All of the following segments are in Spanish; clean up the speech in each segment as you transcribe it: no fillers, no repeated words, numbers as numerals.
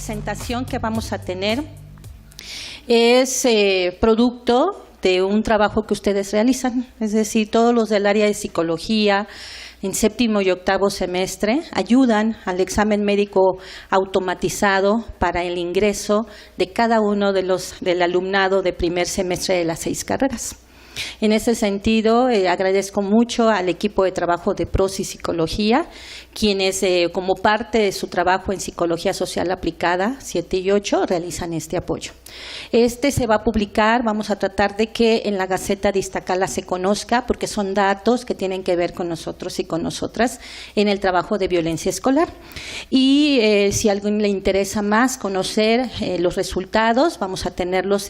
presentación que vamos a tener es producto de un trabajo que ustedes realizan, es decir, todos los del área de psicología en séptimo y octavo semestre ayudan al examen médico automatizado para el ingreso de cada uno del alumnado de primer semestre de las 6 carreras. En ese sentido, agradezco mucho al equipo de trabajo de PROS y Psicología, quienes como parte de su trabajo en Psicología Social Aplicada 7 y 8 realizan este apoyo. Este se va a publicar, vamos a tratar de que en la Gaceta de Iztacala se conozca, porque son datos que tienen que ver con nosotros y con nosotras en el trabajo de violencia escolar. Y si a alguien le interesa más conocer los resultados, vamos a tenerlos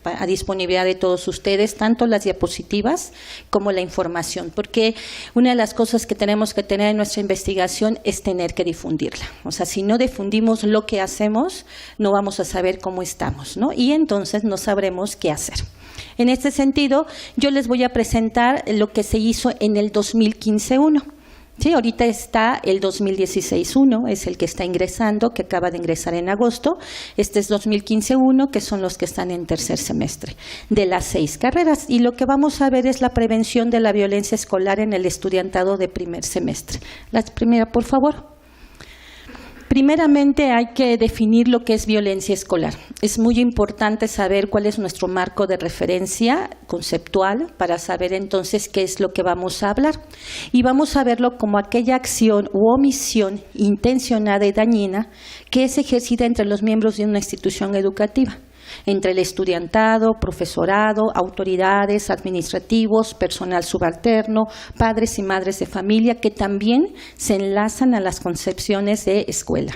a disponibilidad de todos ustedes, tanto las diapositivas como la información, porque una de las cosas que tenemos que tener en nuestra investigación es tener que difundirla. O sea, si no difundimos lo que hacemos, no vamos a saber cómo estamos, ¿no? Y entonces no sabremos qué hacer. En este sentido, yo les voy a presentar lo que se hizo en el 2015-1. Sí, ahorita está el 2016-1, es el que está ingresando, que acaba de ingresar en agosto. Este es 2015-1, que son los que están en tercer semestre de las 6 carreras. Y lo que vamos a ver es la prevención de la violencia escolar en el estudiantado de primer semestre. La primera, por favor. Primeramente hay que definir lo que es violencia escolar. Es muy importante saber cuál es nuestro marco de referencia conceptual para saber entonces qué es lo que vamos a hablar. Y vamos a verlo como aquella acción u omisión intencionada y dañina que es ejercida entre los miembros de una institución educativa, entre el estudiantado, profesorado, autoridades, administrativos, personal subalterno, padres y madres de familia, que también se enlazan a las concepciones de escuela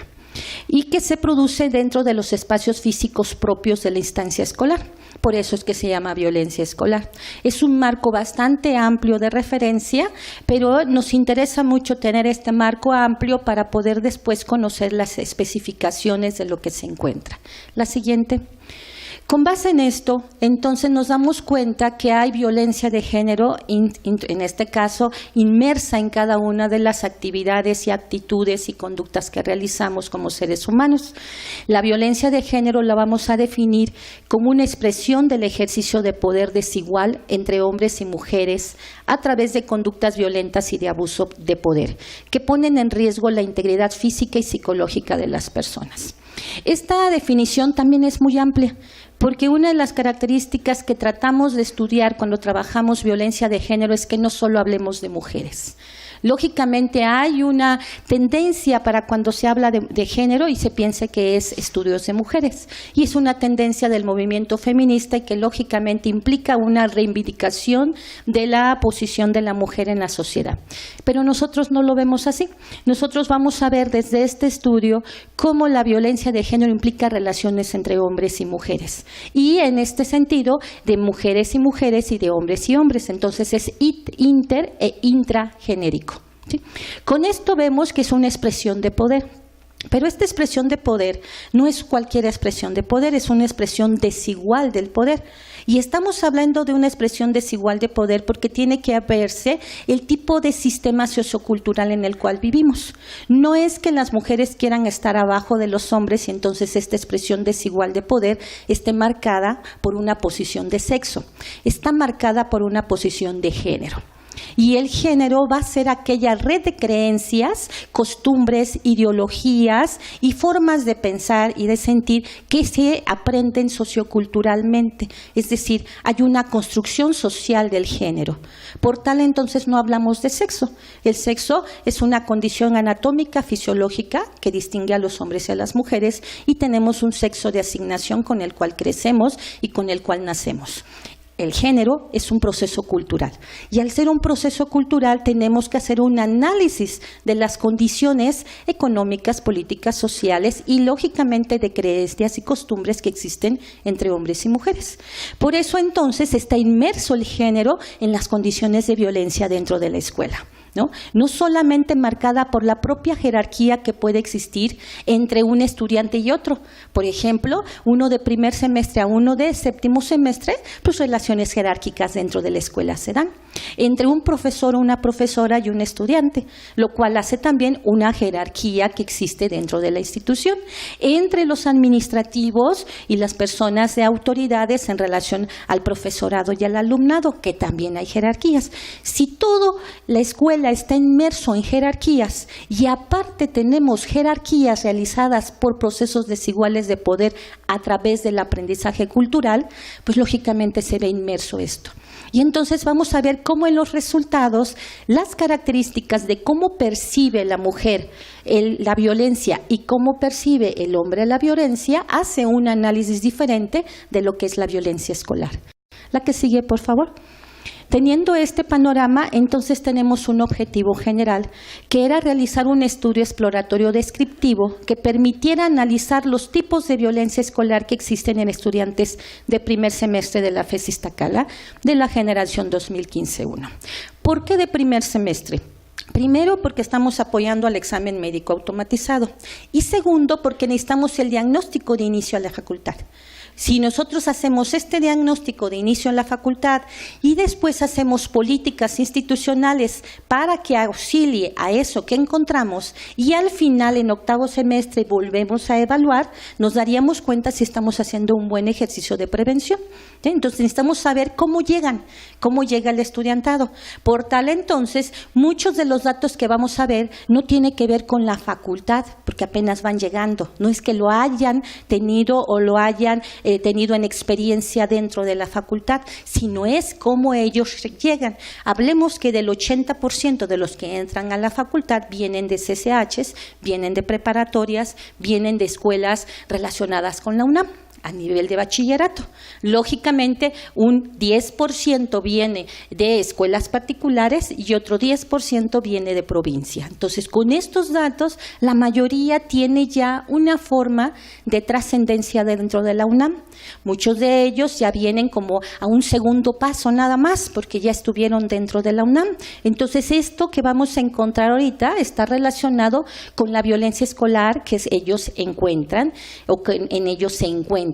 y que se produce dentro de los espacios físicos propios de la instancia escolar. Por eso es que se llama violencia escolar. Es un marco bastante amplio de referencia, pero nos interesa mucho tener este marco amplio para poder después conocer las especificaciones de lo que se encuentra. La siguiente. Con base en esto, entonces nos damos cuenta que hay violencia de género, en este caso, inmersa en cada una de las actividades y actitudes y conductas que realizamos como seres humanos. La violencia de género la vamos a definir como una expresión del ejercicio de poder desigual entre hombres y mujeres a través de conductas violentas y de abuso de poder, que ponen en riesgo la integridad física y psicológica de las personas. Esta definición también es muy amplia, porque una de las características que tratamos de estudiar cuando trabajamos violencia de género es que no solo hablemos de mujeres. Lógicamente hay una tendencia para cuando se habla de género y se piensa que es estudios de mujeres, y es una tendencia del movimiento feminista y que lógicamente implica una reivindicación de la posición de la mujer en la sociedad. Pero nosotros no lo vemos así. Nosotros vamos a ver desde este estudio cómo la violencia de género implica relaciones entre hombres y mujeres, y en este sentido de mujeres y mujeres y de hombres y hombres. Entonces es inter e intragenérico. ¿Sí? Con esto vemos que es una expresión de poder, pero esta expresión de poder no es cualquier expresión de poder, es una expresión desigual del poder. Y estamos hablando de una expresión desigual de poder porque tiene que verse el tipo de sistema sociocultural en el cual vivimos. No es que las mujeres quieran estar abajo de los hombres y entonces esta expresión desigual de poder esté marcada por una posición de sexo, está marcada por una posición de género. Y el género va a ser aquella red de creencias, costumbres, ideologías y formas de pensar y de sentir que se aprenden socioculturalmente. Es decir, hay una construcción social del género. Por tal, entonces, no hablamos de sexo. El sexo es una condición anatómica, fisiológica, que distingue a los hombres y a las mujeres, y tenemos un sexo de asignación con el cual crecemos y con el cual nacemos. El género es un proceso cultural, y al ser un proceso cultural tenemos que hacer un análisis de las condiciones económicas, políticas, sociales y lógicamente de creencias y costumbres que existen entre hombres y mujeres. Por eso entonces está inmerso el género en las condiciones de violencia dentro de la escuela. No solamente marcada por la propia jerarquía que puede existir entre un estudiante y otro. Por ejemplo, uno de primer semestre a uno de séptimo semestre, pues relaciones jerárquicas dentro de la escuela se dan. Entre un profesor o una profesora y un estudiante, lo cual hace también una jerarquía que existe dentro de la institución. Entre los administrativos y las personas de autoridades en relación al profesorado y al alumnado, que también hay jerarquías. Si todo la escuela está inmerso en jerarquías y aparte tenemos jerarquías realizadas por procesos desiguales de poder a través del aprendizaje cultural, pues lógicamente se ve inmerso esto. Y entonces vamos a ver cómo en los resultados las características de cómo percibe la mujer la violencia y cómo percibe el hombre la violencia hace un análisis diferente de lo que es la violencia escolar. La que sigue, por favor. Teniendo este panorama, entonces tenemos un objetivo general, que era realizar un estudio exploratorio descriptivo que permitiera analizar los tipos de violencia escolar que existen en estudiantes de primer semestre de la FES Iztacala de la generación 2015-1. ¿Por qué de primer semestre? Primero, porque estamos apoyando al examen médico automatizado y segundo, porque necesitamos el diagnóstico de inicio a la facultad. Si nosotros hacemos este diagnóstico de inicio en la facultad y después hacemos políticas institucionales para que auxilie a eso que encontramos y al final en octavo semestre volvemos a evaluar, nos daríamos cuenta si estamos haciendo un buen ejercicio de prevención. Entonces necesitamos saber cómo llega el estudiantado. Por tal entonces, muchos de los datos que vamos a ver no tiene que ver con la facultad, porque apenas van llegando. No es que lo hayan tenido o lo hayan tenido en experiencia dentro de la facultad, sino es cómo ellos llegan. Hablemos que del 80% de los que entran a la facultad vienen de CCHs, vienen de preparatorias, vienen de escuelas relacionadas con la UNAM. A nivel de bachillerato. Lógicamente, un 10% viene de escuelas particulares y otro 10% viene de provincia. Entonces, con estos datos, la mayoría tiene ya una forma de trascendencia dentro de la UNAM. Muchos de ellos ya vienen como a un segundo paso nada más, porque ya estuvieron dentro de la UNAM. Entonces, esto que vamos a encontrar ahorita está relacionado con la violencia escolar que ellos encuentran o que en ellos se encuentra.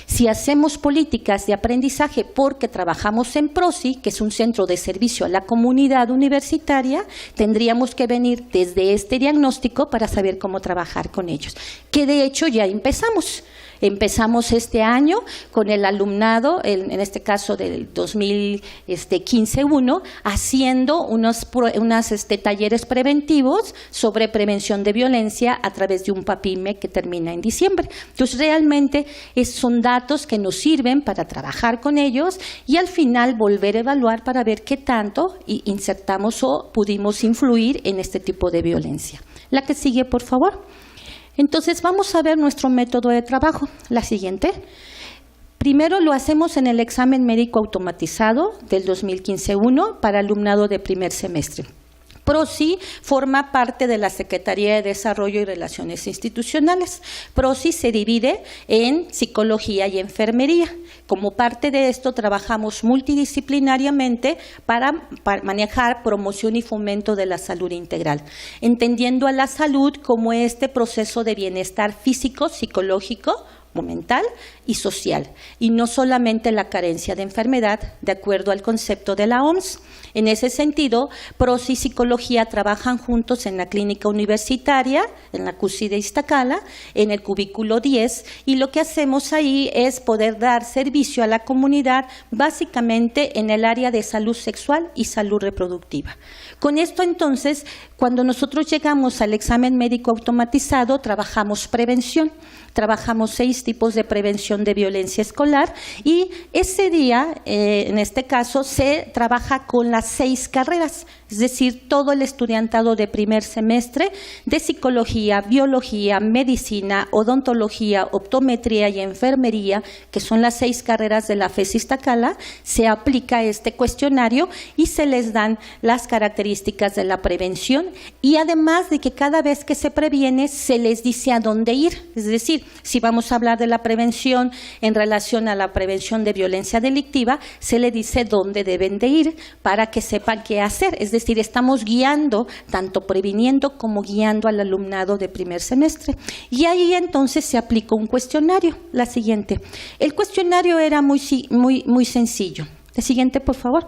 Si hacemos políticas de aprendizaje porque trabajamos en PROSI, que es un centro de servicio a la comunidad universitaria, tendríamos que venir desde este diagnóstico para saber cómo trabajar con ellos, que de hecho ya empezamos. Empezamos este año con el alumnado, en este caso del 2015-1, haciendo unos talleres preventivos sobre prevención de violencia a través de un PAPIME que termina en diciembre. Entonces, realmente son datos que nos sirven para trabajar con ellos y al final volver a evaluar para ver qué tanto insertamos o pudimos influir en este tipo de violencia. La que sigue, por favor. Entonces, vamos a ver nuestro método de trabajo. La siguiente. Primero lo hacemos en el examen médico automatizado del 2015-1 para alumnado de primer semestre. PROSI forma parte de la Secretaría de Desarrollo y Relaciones Institucionales. PROSI se divide en psicología y enfermería. Como parte de esto trabajamos multidisciplinariamente para manejar promoción y fomento de la salud integral, entendiendo a la salud como este proceso de bienestar físico, psicológico, mental y social, y no solamente la carencia de enfermedad, de acuerdo al concepto de la OMS. En ese sentido, PROSI y Psicología trabajan juntos en la clínica universitaria, en la CUSI de Iztacala, en el cubículo 10, y lo que hacemos ahí es poder dar servicio a la comunidad, básicamente en el área de salud sexual y salud reproductiva. Con esto, entonces, cuando nosotros llegamos al examen médico automatizado, trabajamos prevención. Trabajamos 6 tipos de prevención de violencia escolar y ese día, en este caso, se trabaja con las 6 carreras, es decir, todo el estudiantado de primer semestre de psicología, biología, medicina, odontología, optometría y enfermería, que son las 6 carreras de la FES Iztacala, se aplica este cuestionario y se les dan las características de la prevención y además de que cada vez que se previene se les dice a dónde ir, es decir, si vamos a hablar de la prevención en relación a la prevención de violencia delictiva, se le dice dónde deben de ir para que sepan qué hacer. Es decir, decir, estamos guiando, tanto previniendo como guiando al alumnado de primer semestre. Y ahí entonces se aplicó un cuestionario. La siguiente. El cuestionario era muy sencillo. La siguiente, por favor.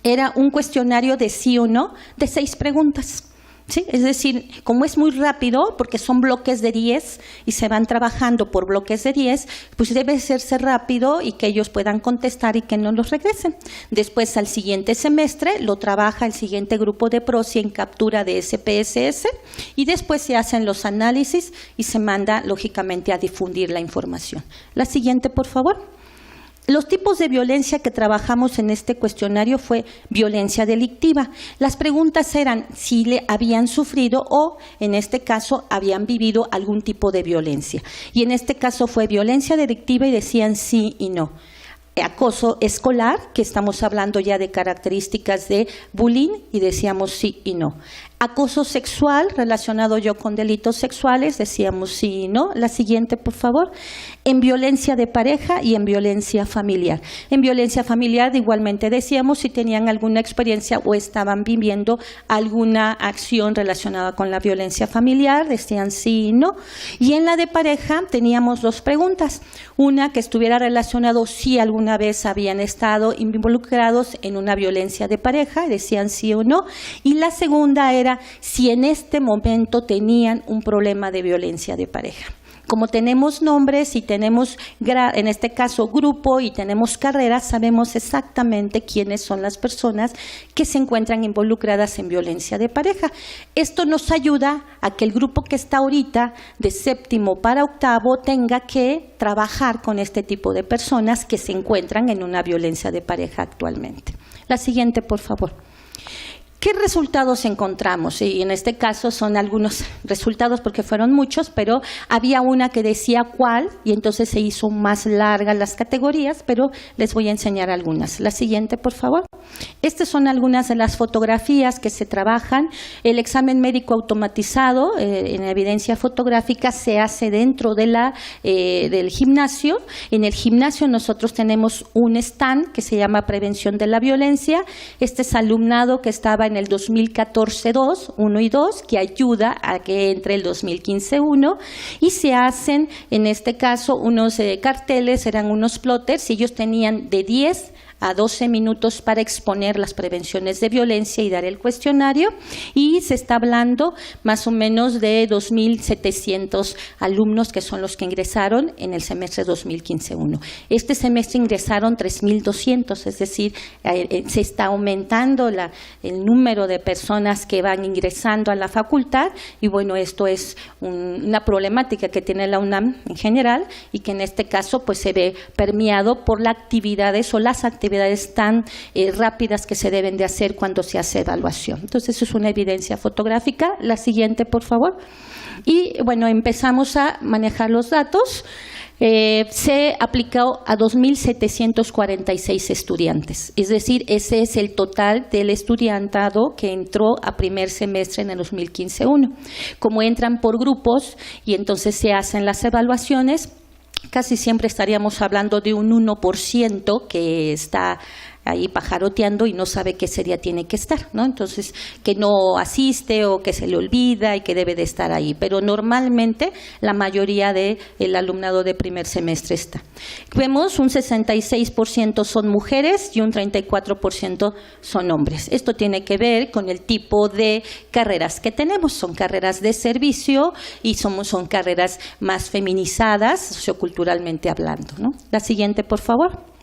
Era un cuestionario de sí o no, de 6 preguntas. ¿Sí? Es decir, como es muy rápido, porque son bloques de 10 y se van trabajando por bloques de 10, pues debe hacerse rápido y que ellos puedan contestar y que no los regresen. Después, al siguiente semestre, lo trabaja el siguiente grupo de PROCI en captura de SPSS y después se hacen los análisis y se manda, lógicamente, a difundir la información. La siguiente, por favor. Los tipos de violencia que trabajamos en este cuestionario fue violencia delictiva. Las preguntas eran si le habían sufrido o, en este caso, habían vivido algún tipo de violencia. Y en este caso fue violencia delictiva y decían sí y no. Acoso escolar, que estamos hablando ya de características de bullying, y decíamos sí y no. Acoso sexual, relacionado yo con delitos sexuales, decíamos sí y no. La siguiente, por favor. En violencia de pareja y en violencia familiar. En violencia familiar, igualmente decíamos si tenían alguna experiencia o estaban viviendo alguna acción relacionada con la violencia familiar, decían sí y no. Y en la de pareja teníamos 2 preguntas. Una, que estuviera relacionado si alguna vez habían estado involucrados en una violencia de pareja, decían sí o no. Y la segunda era si en este momento tenían un problema de violencia de pareja. Como tenemos nombres y tenemos, en este caso, grupo y tenemos carreras, sabemos exactamente quiénes son las personas que se encuentran involucradas en violencia de pareja. Esto nos ayuda a que el grupo que está ahorita de 7º para 8º tenga que trabajar con este tipo de personas que se encuentran en una violencia de pareja actualmente. La siguiente, por favor. ¿Qué resultados encontramos? Y en este caso son algunos resultados porque fueron muchos, pero había una que decía cuál y entonces se hizo más largas las categorías, pero les voy a enseñar algunas. La siguiente, por favor. Estas son algunas de las fotografías que se trabajan. El examen médico automatizado en evidencia fotográfica se hace dentro de del gimnasio. En el gimnasio nosotros tenemos un stand que se llama Prevención de la Violencia. Este es alumnado que estaba en el 2014-2, 1 y 2, que ayuda a que entre el 2015-1 y se hacen, en este caso, unos carteles, eran unos plotters y ellos tenían de 10 a 12 minutos para exponer las prevenciones de violencia y dar el cuestionario, y se está hablando más o menos de 2.700 alumnos que son los que ingresaron en el semestre 2015-1. Este semestre ingresaron 3.200, es decir, se está aumentando el número de personas que van ingresando a la facultad y bueno, esto es una problemática que tiene la UNAM en general y que en este caso pues se ve permeado por las actividades o las actividades tan rápidas que se deben de hacer cuando se hace evaluación. Entonces, eso es una evidencia fotográfica. La siguiente, por favor. Y, bueno, empezamos a manejar los datos. Se aplicó a 2.746 estudiantes. Es decir, ese es el total del estudiantado que entró a primer semestre en el 2015-1. Como entran por grupos y entonces se hacen las evaluaciones, casi siempre estaríamos hablando de un 1% que está ahí pajaroteando y no sabe qué serie tiene que estar, ¿no? Entonces, que no asiste o que se le olvida y que debe de estar ahí. Pero normalmente la mayoría del alumnado de primer semestre está. Vemos un 66% son mujeres y un 34% son hombres. Esto tiene que ver con el tipo de carreras que tenemos. Son carreras de servicio y son carreras más feminizadas, socioculturalmente hablando, ¿no? La siguiente, por favor.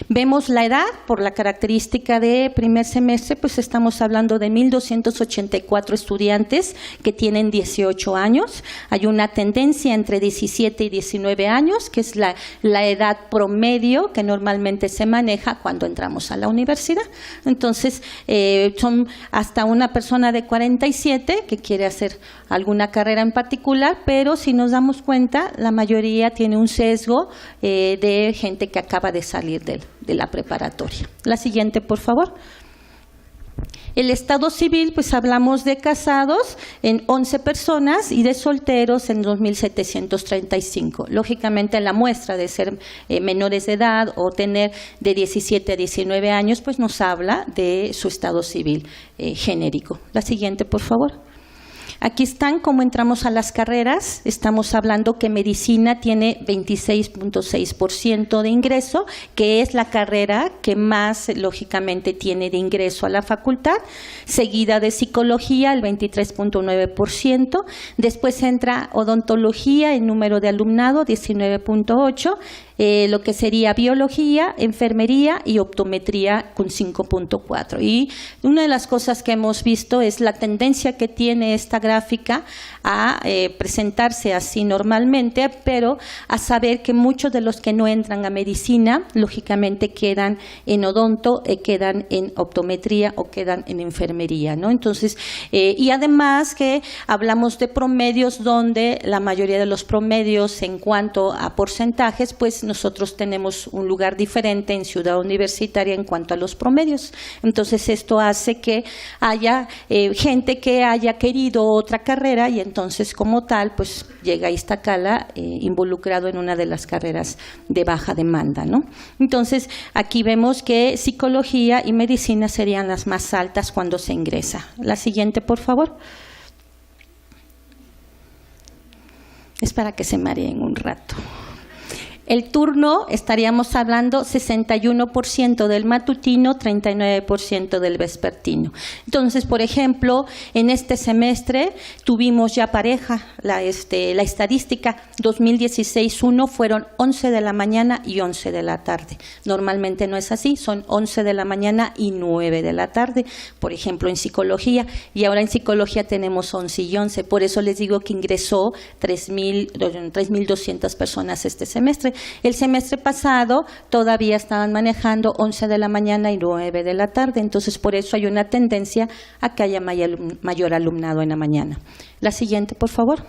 Vemos la edad, por la característica de primer semestre, pues estamos hablando de 1.284 estudiantes que tienen 18 años. Hay una tendencia entre 17 y 19 años, que es la edad promedio que normalmente se maneja cuando entramos a la universidad. Entonces, son hasta una persona de 47 que quiere hacer alguna carrera en particular, pero si nos damos cuenta, la mayoría tiene un sesgo de gente que acaba de salir de la preparatoria. La siguiente, por favor. El estado civil, pues hablamos de casados en 11 personas y de solteros en 2.735. Lógicamente la muestra de ser menores de edad o tener de 17 a 19 años, pues nos habla de su estado civil genérico. La siguiente, por favor. Aquí están cómo entramos a las carreras. Estamos hablando que medicina tiene 26.6% de ingreso, que es la carrera que más lógicamente tiene de ingreso a la facultad, seguida de psicología, el 23.9%. Después entra odontología, el número de alumnado, 19.8%. Lo que sería biología, enfermería y optometría con 5.4. Y una de las cosas que hemos visto es la tendencia que tiene esta gráfica a presentarse así normalmente, pero a saber que muchos de los que no entran a medicina, lógicamente quedan en odonto, quedan en optometría o quedan en enfermería, ¿no? Entonces, y además que hablamos de promedios donde la mayoría de los promedios en cuanto a porcentajes, pues nosotros tenemos un lugar diferente en Ciudad Universitaria en cuanto a los promedios. Entonces esto hace que haya gente que haya querido otra carrera y entonces como tal pues llega a Iztacala involucrado en una de las carreras de baja demanda, ¿no? Entonces aquí vemos que psicología y medicina serían las más altas cuando se ingresa. La siguiente, por favor. Es para que se mareen un rato. El turno, estaríamos hablando 61% del matutino, 39% del vespertino. Entonces, por ejemplo, en este semestre tuvimos ya pareja, la estadística 2016-1 fueron 11 de la mañana y 11 de la tarde. Normalmente no es así, son 11 de la mañana y 9 de la tarde, por ejemplo, en psicología. Y ahora en psicología tenemos 11 y 11, por eso les digo que ingresó 3.200 personas este semestre. El semestre pasado todavía estaban manejando 11 de la mañana y 9 de la tarde, entonces por eso hay una tendencia a que haya mayor alumnado en la mañana. La siguiente, por favor.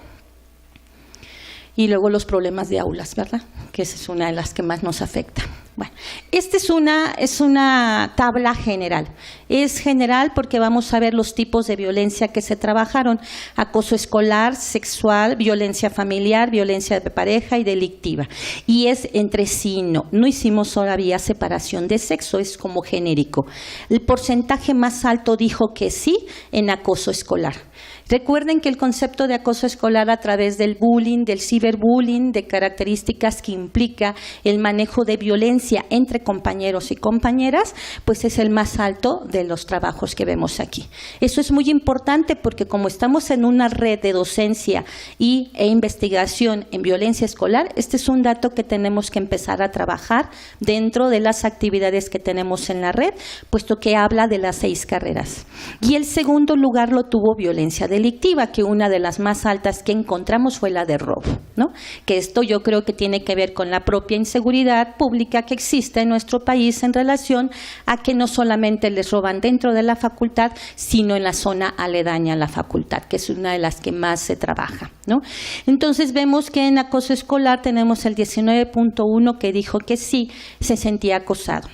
Y luego los problemas de aulas, ¿verdad? Que esa es una de las que más nos afecta. Bueno, esta es una tabla general. Es general porque vamos a ver los tipos de violencia que se trabajaron: acoso escolar, sexual, violencia familiar, violencia de pareja y delictiva. Y es entre sí, no hicimos todavía separación de sexo, es como genérico. El porcentaje más alto dijo que sí en acoso escolar. Recuerden que el concepto de acoso escolar a través del bullying, del ciberbullying, de características que implica el manejo de violencia entre compañeros y compañeras, pues es el más alto de los trabajos que vemos aquí. Eso es muy importante porque como estamos en una red de docencia e investigación en violencia escolar, este es un dato que tenemos que empezar a trabajar dentro de las actividades que tenemos en la red, puesto que habla de las 6 carreras. Y el segundo lugar lo tuvo violencia delictiva, que una de las más altas que encontramos fue la de robo, ¿no? Que esto yo creo que tiene que ver con la propia inseguridad pública que existe en nuestro país en relación a que no solamente les roban dentro de la facultad, sino en la zona aledaña a la facultad, que es una de las que más se trabaja, ¿no? Entonces vemos que en acoso escolar tenemos el 19.1 que dijo que sí se sentía acosado.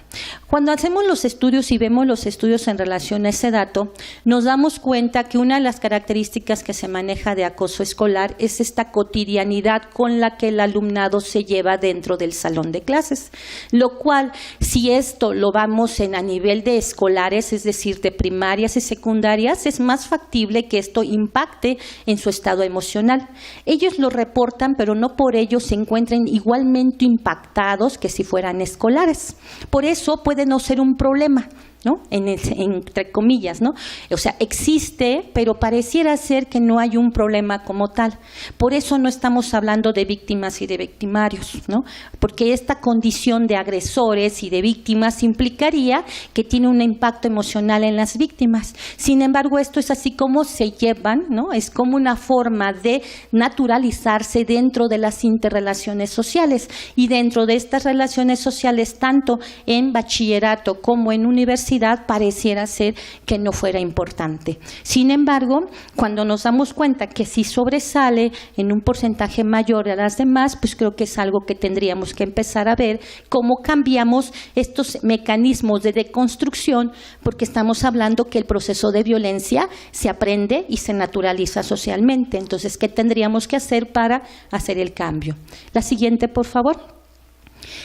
Cuando hacemos los estudios y vemos los estudios en relación a ese dato, nos damos cuenta que una de las características que se maneja de acoso escolar es esta cotidianidad con la que el alumnado se lleva dentro del salón de clases, lo cual, si esto lo vamos a nivel de escolares, es decir, de primarias y secundarias, es más factible que esto impacte en su estado emocional. Ellos lo reportan, pero no por ello se encuentren igualmente impactados que si fueran escolares. Por eso puede no ser un problema, ¿no? Entre comillas, ¿no? O sea, existe, pero pareciera ser que no hay un problema como tal. Por eso no estamos hablando de víctimas y de victimarios, ¿no? Porque esta condición de agresores y de víctimas implicaría que tiene un impacto emocional en las víctimas. Sin embargo, esto es así como se llevan, ¿no? Es como una forma de naturalizarse dentro de las interrelaciones sociales. Y dentro de estas relaciones sociales, tanto en bachillerato como en universidad, diversidad pareciera ser que no fuera importante. Sin embargo, cuando nos damos cuenta que si sobresale en un porcentaje mayor a las demás, pues creo que es algo que tendríamos que empezar a ver cómo cambiamos estos mecanismos de deconstrucción, porque estamos hablando que el proceso de violencia se aprende y se naturaliza socialmente. Entonces, ¿qué tendríamos que hacer para hacer el cambio? La siguiente, por favor.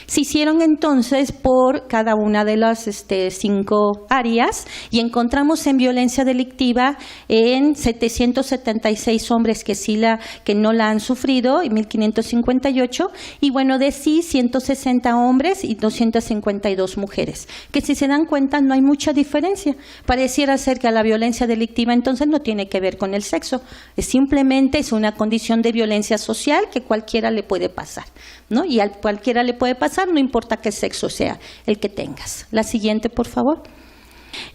Se hicieron entonces por cada una de las 5 áreas y encontramos en violencia delictiva en 776 hombres que no la han sufrido y 1.558, y bueno, de sí 160 hombres y 252 mujeres, que si se dan cuenta no hay mucha diferencia. Pareciera ser que la violencia delictiva entonces no tiene que ver con el sexo, simplemente es una condición de violencia social que cualquiera le puede pasar, ¿no? Y a cualquiera le puede pasar, no importa qué sexo sea el que tengas. La siguiente, por favor.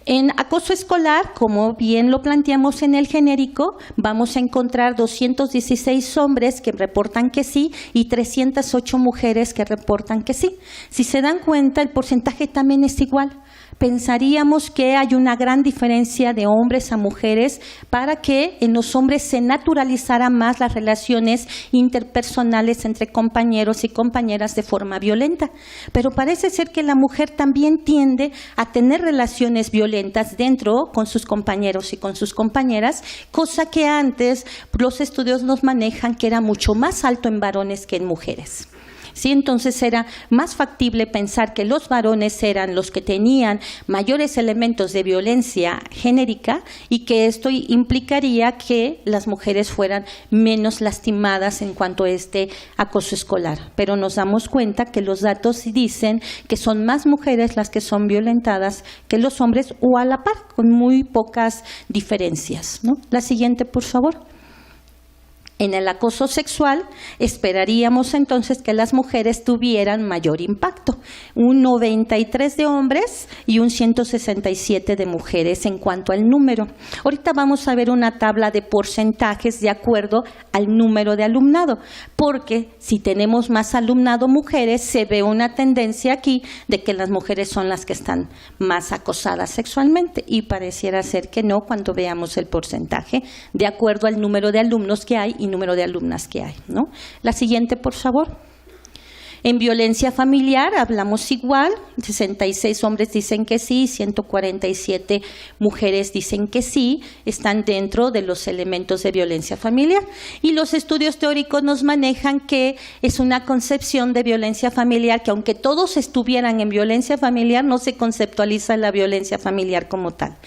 En acoso escolar, como bien lo planteamos en el genérico, vamos a encontrar 216 hombres que reportan que sí y 308 mujeres que reportan que sí. Si se dan cuenta, el porcentaje también es igual. Pensaríamos que hay una gran diferencia de hombres a mujeres para que en los hombres se naturalizara más las relaciones interpersonales entre compañeros y compañeras de forma violenta. Pero parece ser que la mujer también tiende a tener relaciones violentas dentro con sus compañeros y con sus compañeras, cosa que antes los estudios nos manejan que era mucho más alto en varones que en mujeres. ¿Sí? Entonces era más factible pensar que los varones eran los que tenían mayores elementos de violencia genérica y que esto implicaría que las mujeres fueran menos lastimadas en cuanto a este acoso escolar. Pero nos damos cuenta que los datos dicen que son más mujeres las que son violentadas que los hombres, o a la par, con muy pocas diferencias, ¿no? La siguiente, por favor. En el acoso sexual esperaríamos entonces que las mujeres tuvieran mayor impacto, un 93 de hombres y un 167 de mujeres en cuanto al número. Ahorita vamos a ver una tabla de porcentajes de acuerdo al número de alumnado, porque si tenemos más alumnado mujeres, se ve una tendencia aquí de que las mujeres son las que están más acosadas sexualmente, y pareciera ser que no cuando veamos el porcentaje de acuerdo al número de alumnos que hay y número de alumnas que hay, ¿no? La siguiente, por favor. En violencia familiar hablamos igual, 66 hombres dicen que sí, 147 mujeres dicen que sí, están dentro de los elementos de violencia familiar. Y los estudios teóricos nos manejan que es una concepción de violencia familiar que, aunque todos estuvieran en violencia familiar, no se conceptualiza la violencia familiar como tal.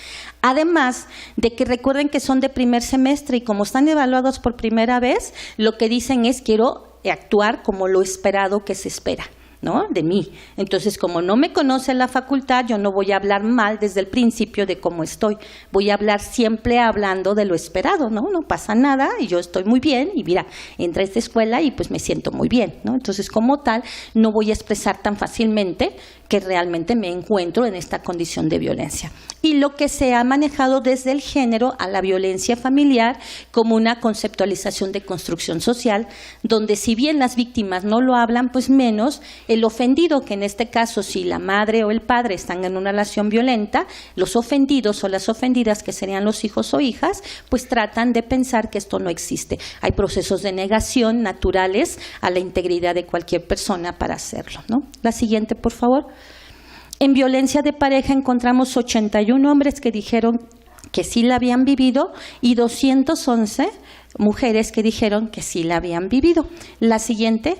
Además de que recuerden que son de primer semestre y como están evaluados por primera vez, lo que dicen es quiero actuar como lo esperado que se espera, ¿no? De mí. Entonces, como no me conoce la facultad, yo no voy a hablar mal desde el principio de cómo estoy. Voy a hablar siempre hablando de lo esperado, ¿no? No pasa nada y yo estoy muy bien y mira, entré a esta escuela y pues me siento muy bien, ¿no? Entonces, como tal, no voy a expresar tan fácilmente que realmente me encuentro en esta condición de violencia. Y lo que se ha manejado desde el género a la violencia familiar como una conceptualización de construcción social, donde si bien las víctimas no lo hablan, pues menos el ofendido, que en este caso si la madre o el padre están en una relación violenta, los ofendidos o las ofendidas, que serían los hijos o hijas, pues tratan de pensar que esto no existe. Hay procesos de negación naturales a la integridad de cualquier persona para hacerlo, ¿no? La siguiente, por favor. En violencia de pareja encontramos 81 hombres que dijeron que sí la habían vivido y 211 mujeres que dijeron que sí la habían vivido. La siguiente,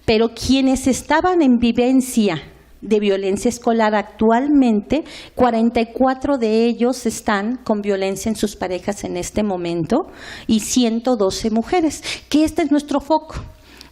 pero quienes estaban en vivencia de violencia escolar actualmente, 44 de ellos están con violencia en sus parejas en este momento y 112 mujeres, que este es nuestro foco.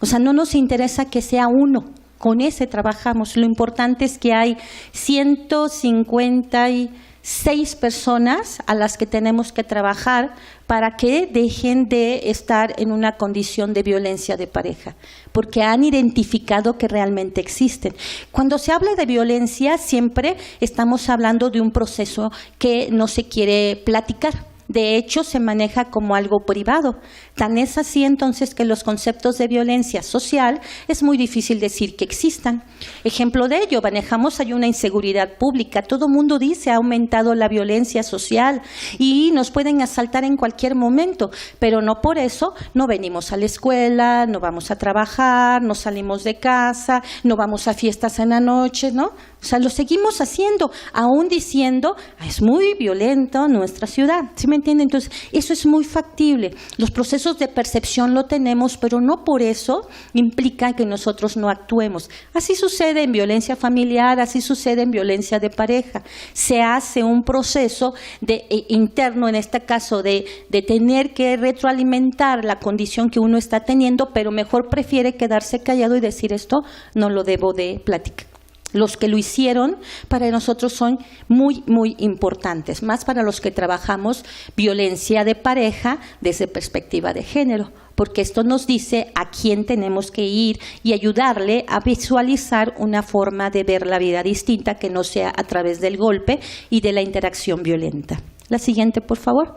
O sea, no nos interesa que sea uno. Con ese trabajamos. Lo importante es que hay 156 personas a las que tenemos que trabajar para que dejen de estar en una condición de violencia de pareja, porque han identificado que realmente existen. Cuando se habla de violencia, siempre estamos hablando de un proceso que no se quiere platicar. De hecho, se maneja como algo privado. Tan es así entonces que los conceptos de violencia social es muy difícil decir que existan. Ejemplo de ello, manejamos hay una inseguridad pública. Todo mundo dice ha aumentado la violencia social y nos pueden asaltar en cualquier momento, pero no por eso no venimos a la escuela, no vamos a trabajar, no salimos de casa, no vamos a fiestas en la noche, ¿no? O sea, lo seguimos haciendo, aún diciendo, es muy violento nuestra ciudad, ¿sí me entienden? Entonces, eso es muy factible. Los procesos de percepción lo tenemos, pero no por eso implica que nosotros no actuemos. Así sucede en violencia familiar, así sucede en violencia de pareja. Se hace un proceso interno, en este caso, de tener que retroalimentar la condición que uno está teniendo, pero mejor prefiere quedarse callado y decir esto no lo debo de platicar. Los que lo hicieron para nosotros son muy, muy importantes, más para los que trabajamos violencia de pareja desde perspectiva de género, porque esto nos dice a quién tenemos que ir y ayudarle a visualizar una forma de ver la vida distinta que no sea a través del golpe y de la interacción violenta. La siguiente, por favor.